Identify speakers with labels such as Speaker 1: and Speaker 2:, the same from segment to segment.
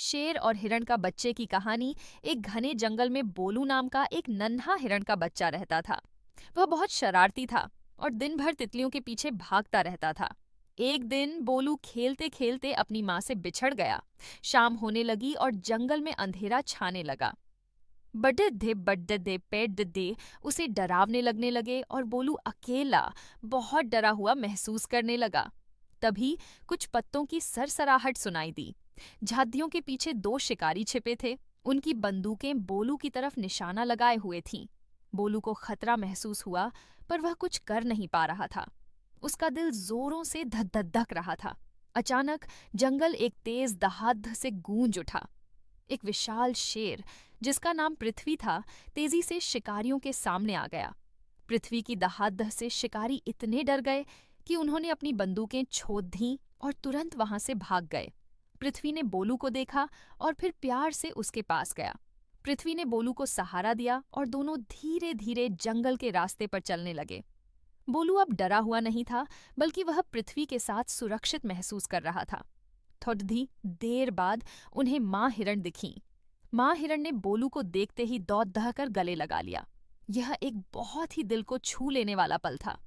Speaker 1: शेर और हिरण का बच्चे की कहानी। एक घने जंगल में बोलू नाम का एक नन्हा हिरण का बच्चा रहता था। वह बहुत शरारती था और दिन भर तितलियों के पीछे भागता रहता था। एक दिन बोलू खेलते खेलते अपनी माँ से बिछड़ गया। शाम होने लगी और जंगल में अंधेरा छाने लगा। बड़े दे पेड़ दे उसे डरावने लगने लगे और बोलू अकेला बहुत डरा हुआ महसूस करने लगा। तभी कुछ पत्तों की सरसराहट सुनाई दी। झादियों के पीछे दो शिकारी छिपे थे। उनकी बंदूकें बोलू की तरफ निशाना लगाए हुए थीं। बोलू को खतरा महसूस हुआ, पर वह कुछ कर नहीं पा रहा था। उसका दिल जोरों से धक धक धक रहा था। अचानक जंगल एक तेज दहाड़ से गूंज उठा। एक विशाल शेर, जिसका नाम पृथ्वी था, तेजी से शिकारियों के सामने आ गया। पृथ्वी की दहाड़ से शिकारी इतने डर गए कि उन्होंने अपनी बंदूकें छोड़ दीं और तुरंत वहां से भाग गए। पृथ्वी ने बोलू को देखा और फिर प्यार से उसके पास गया। पृथ्वी ने बोलू को सहारा दिया और दोनों धीरे धीरे जंगल के रास्ते पर चलने लगे। बोलू अब डरा हुआ नहीं था, बल्कि वह पृथ्वी के साथ सुरक्षित महसूस कर रहा था। थोड़ी देर बाद उन्हें माँ हिरण दिखी। माँ हिरण ने बोलू को देखते ही दौड़ दहाकर गले लगा लिया। यह एक बहुत ही दिल को छू लेने वाला पल था।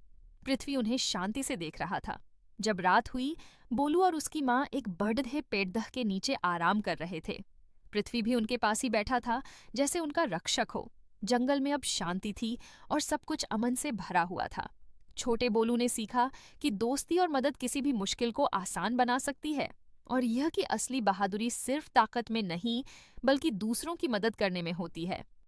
Speaker 1: पृथ्वी उन्हें शांति से देख रहा था। जब रात हुई, बोलू और उसकी माँ एक बड़े पेड़दह के नीचे आराम कर रहे थे। पृथ्वी भी उनके पास ही बैठा था, जैसे उनका रक्षक हो। जंगल में अब शांति थी और सब कुछ अमन से भरा हुआ था। छोटे बोलू ने सीखा कि दोस्ती और मदद किसी भी मुश्किल को आसान बना सकती है, और यह कि असली बहादुरी सिर्फ ताकत में नहीं, बल्कि दूसरों की मदद करने में होती है।